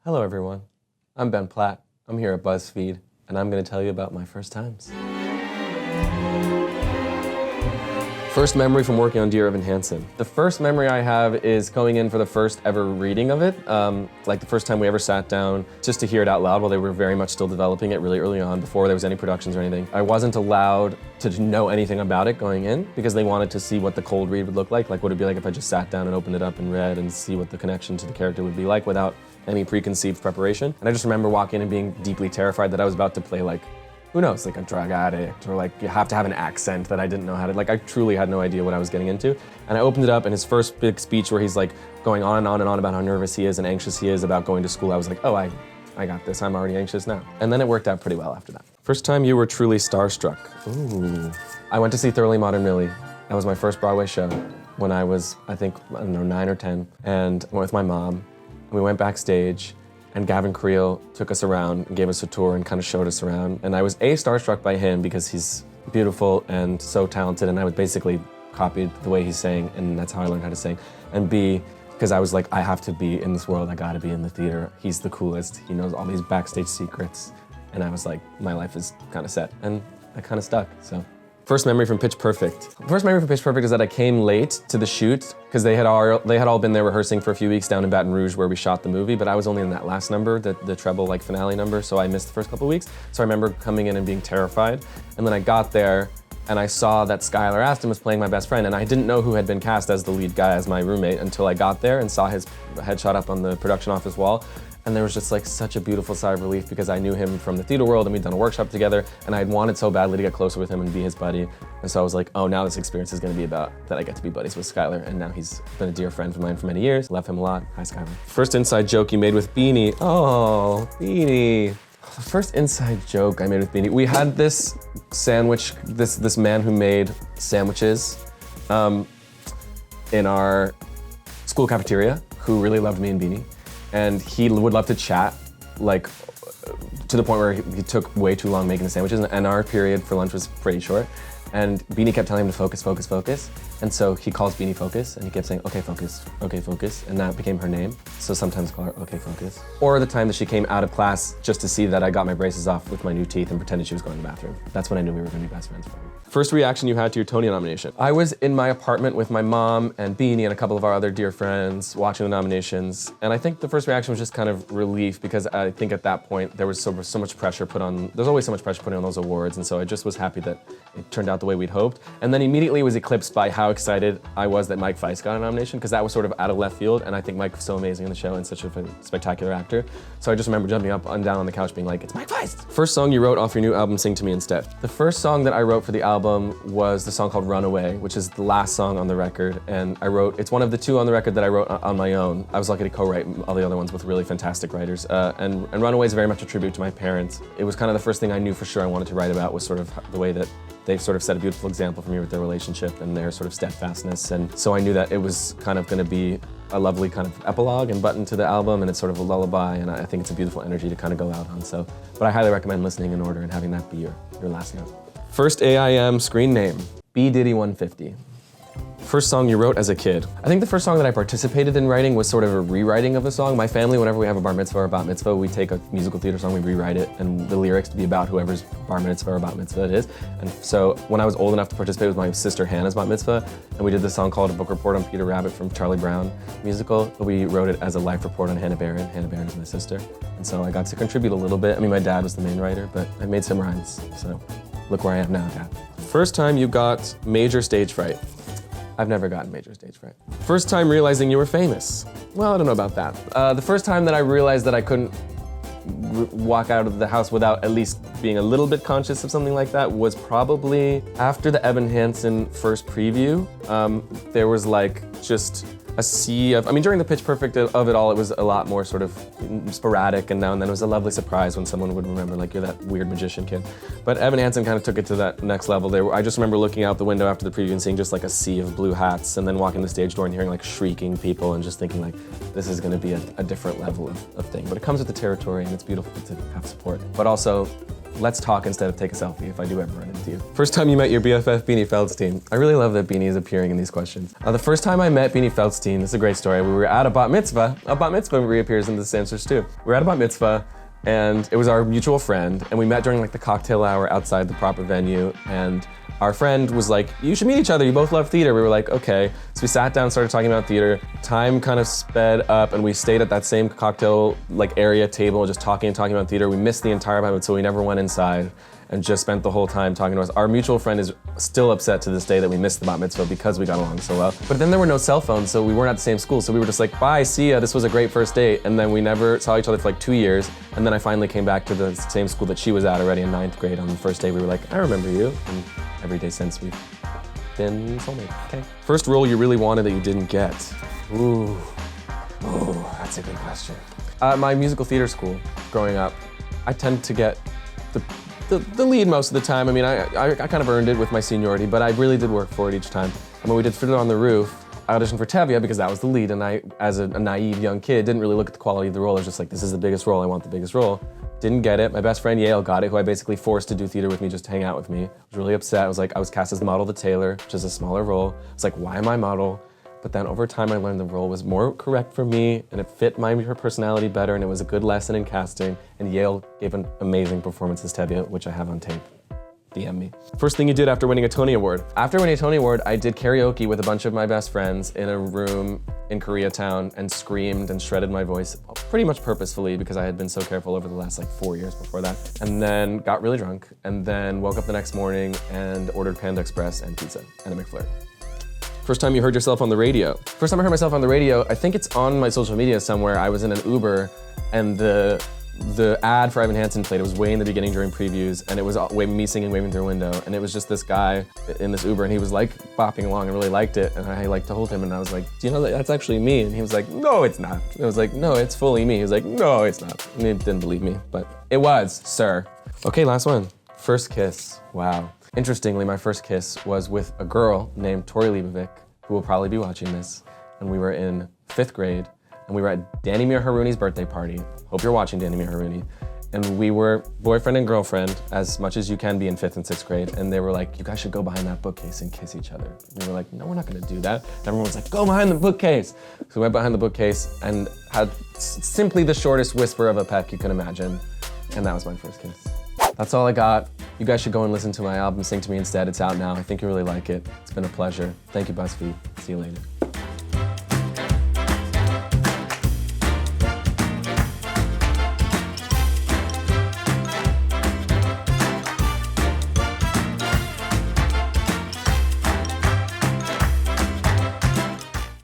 Hello everyone, I'm Ben Platt. I'm here at BuzzFeed, and I'm going to tell you about my first times. First memory from working on Dear Evan Hansen. The first memory I have is going in for the first ever reading of it, like the first time we ever sat down just to hear it out loud while they were very much still developing it really early on, before there was any productions or anything. I wasn't allowed to know anything about it going in because they wanted to see what the cold read would look like what it'd be like if I just sat down and opened it up and read and see what the connection to the character would be like without any preconceived preparation. And I just remember walking in and being deeply terrified that I was about to play like, who knows, like a drug addict, or like you have to have an accent that I didn't know how to, like I truly had no idea what I was getting into. And I opened it up, and his first big speech where he's like going on and on and on about how nervous he is and anxious he is about going to school, I was like, oh, I got this, I'm already anxious now. And then it worked out pretty well after that. First time you were truly starstruck. Ooh. I went to see Thoroughly Modern Millie. That was my first Broadway show when I was, I think, I don't know, 9 or 10. And I went with my mom. We went backstage, and Gavin Creel took us around and gave us a tour and kind of showed us around. And I was A, starstruck by him because he's beautiful and so talented, and I was basically copied the way he sang, and that's how I learned how to sing. And B, because I was like, I have to be in this world, I gotta be in the theater. He's the coolest, he knows all these backstage secrets. And I was like, my life is kind of set, and that kind of stuck, so. First memory from Pitch Perfect. First memory from Pitch Perfect is that I came late to the shoot because they had all been there rehearsing for a few weeks down in Baton Rouge where we shot the movie, but I was only in that last number, the treble like finale number, so I missed the first couple of weeks. So I remember coming in and being terrified, and then I got there and I saw that Skylar Astin was playing my best friend, and I didn't know who had been cast as the lead guy, as my roommate, until I got there and saw his headshot up on the production office wall. And there was just like such a beautiful sigh of relief because I knew him from the theater world and we'd done a workshop together, and I had wanted so badly to get closer with him and be his buddy. And so I was like, oh, now this experience is gonna be about that I get to be buddies with Skylar, and now he's been a dear friend of mine for many years. Love him a lot. Hi, Skylar. First inside joke you made with Beanie. Oh, Beanie. The first inside joke I made with Beanie. We had this sandwich, this man who made sandwiches in our school cafeteria who really loved me and Beanie. And he would love to chat, like, to the point where he took way too long making the sandwiches, and our period for lunch was pretty short. And Beanie kept telling him to focus, focus, focus. And so he calls Beanie Focus, and he kept saying, okay, focus, and that became her name. So sometimes I call her Okay Focus. Or the time that she came out of class just to see that I got my braces off with my new teeth and pretended she was going to the bathroom. That's when I knew we were gonna be best friends forever. First reaction you had to your Tony nomination. I was in my apartment with my mom and Beanie and a couple of our other dear friends watching the nominations. And I think the first reaction was just kind of relief, because I think at that point there was so much pressure put on, there's always so much pressure put on those awards. And so I just was happy that it turned out the way we'd hoped. And then immediately was eclipsed by how excited I was that Mike Feist got a nomination, because that was sort of out of left field. And I think Mike was so amazing in the show and such a spectacular actor. So I just remember jumping up and down on the couch being like, it's Mike Feist. First song you wrote off your new album, Sing to Me Instead. The first song that I wrote for the album was the song called Runaway, which is the last song on the record. And it's one of the two on the record that I wrote on my own. I was lucky to co-write all the other ones with really fantastic writers. And Runaway is very much a tribute to my parents. It was kind of the first thing I knew for sure I wanted to write about, was sort of the way that they've sort of set a beautiful example for me with their relationship and their sort of steadfastness. And so I knew that it was kind of gonna be a lovely kind of epilogue and button to the album, and it's sort of a lullaby, and I think it's a beautiful energy to kind of go out on. So, but I highly recommend listening in order and having that be your last note. First AIM screen name, B Diddy 150. First song you wrote as a kid. I think the first song that I participated in writing was sort of a rewriting of a song. My family, whenever we have a bar mitzvah or bat mitzvah, we take a musical theater song, we rewrite it, and the lyrics to be about whoever's bar mitzvah or bat mitzvah it is. And so when I was old enough to participate with my sister Hannah's bat mitzvah, and we did this song called A Book Report on Peter Rabbit from Charlie Brown musical, we wrote it as a life report on Hannah Barron. Hannah Barron is my sister. And so I got to contribute a little bit. I mean, my dad was the main writer, but I made some rhymes, so look where I am now, Dad. First time you got major stage fright. I've never gotten major stage fright. First time realizing you were famous. Well, I don't know about that. The first time that I realized that I couldn't walk out of the house without at least being a little bit conscious of something like that was probably after the Evan Hansen first preview. There was like just a sea of, I mean, during the Pitch Perfect of it all, it was a lot more sort of sporadic, and now and then it was a lovely surprise when someone would remember, like, you're that weird magician kid. But Evan Hansen kind of took it to that next level. I just remember looking out the window after the preview and seeing just like a sea of blue hats, and then walking the stage door and hearing like shrieking people and just thinking like, this is gonna be a different level of thing. But it comes with the territory, and it's beautiful to have support. But also, let's talk instead of take a selfie if I do ever run into you. First time you met your BFF, Beanie Feldstein. I really love that Beanie is appearing in these questions. The first time I met Beanie Feldstein, this is a great story. We were at a bat mitzvah. A bat mitzvah reappears in this answers too. We were at a bat mitzvah, and it was our mutual friend, and we met during like the cocktail hour outside the proper venue, and our friend was like, you should meet each other, you both love theater. We were like, okay. So we sat down, started talking about theater. Time kind of sped up, and we stayed at that same cocktail like area table, just talking about theater. We missed the entire moment, so we never went inside and just spent the whole time talking to us. Our mutual friend is still upset to this day that we missed the bat mitzvah because we got along so well. But then there were no cell phones, so we weren't at the same school. So we were just like, bye, see ya, this was a great first date. And then we never saw each other for like 2 years. And then I finally came back to the same school that she was at already in 9th grade. On the first day, we were like, I remember you. And every day since, we've been soulmates. Okay. First role you really wanted that you didn't get. Ooh, that's a good question. My musical theater school, growing up, I tend to get the lead most of the time. I mean, I kind of earned it with my seniority, but I really did work for it each time. And when we did Fiddler on the Roof, I auditioned for Tevye because that was the lead, and I, as a naive young kid, didn't really look at the quality of the role. I was just like, this is the biggest role, I want the biggest role. Didn't get it. My best friend Yale got it, who I basically forced to do theater with me just to hang out with me. I was really upset. I was cast as the model the Tailor, which is a smaller role. It's like, why am I model? But then over time I learned the role was more correct for me, and it fit her personality better, and it was a good lesson in casting, and Yale gave an amazing performance as Tevye, which I have on tape. DM me. First thing you did after winning a Tony Award. After winning a Tony Award, I did karaoke with a bunch of my best friends in a room in Koreatown and screamed and shredded my voice pretty much purposefully because I had been so careful over the last like 4 years before that. And then got really drunk, and then woke up the next morning and ordered Panda Express and pizza and a McFlurry. First time you heard yourself on the radio. First time I heard myself on the radio, I think it's on my social media somewhere. I was in an Uber, and the ad for Evan Hansen played. It was way in the beginning during previews, and it was me singing Waving Through a Window, and it was just this guy in this Uber, and he was like bopping along and really liked it, and I like told him, and I was like, do you know that's actually me? And he was like, no, it's not. And I was like, no, it's fully me. He was like, no, it's not. And he didn't believe me, but it was, sir. Okay, last one. First kiss. Wow. Interestingly, my first kiss was with a girl named Tori Leibovic, who will probably be watching this, and we were in 5th grade, and we were at Danny Mir-Haruni's birthday party. Hope you're watching, Danny Mir-Haruni. And we were boyfriend and girlfriend, as much as you can be in 5th and 6th grade, and they were like, you guys should go behind that bookcase and kiss each other. And we were like, no, we're not gonna do that. And everyone was like, go behind the bookcase. So we went behind the bookcase and had simply the shortest whisper of a peck you can imagine, and that was my first kiss. That's all I got. You guys should go and listen to my album, Sing to Me Instead. It's out now. I think you really like it. It's been a pleasure. Thank you, BuzzFeed. See you later.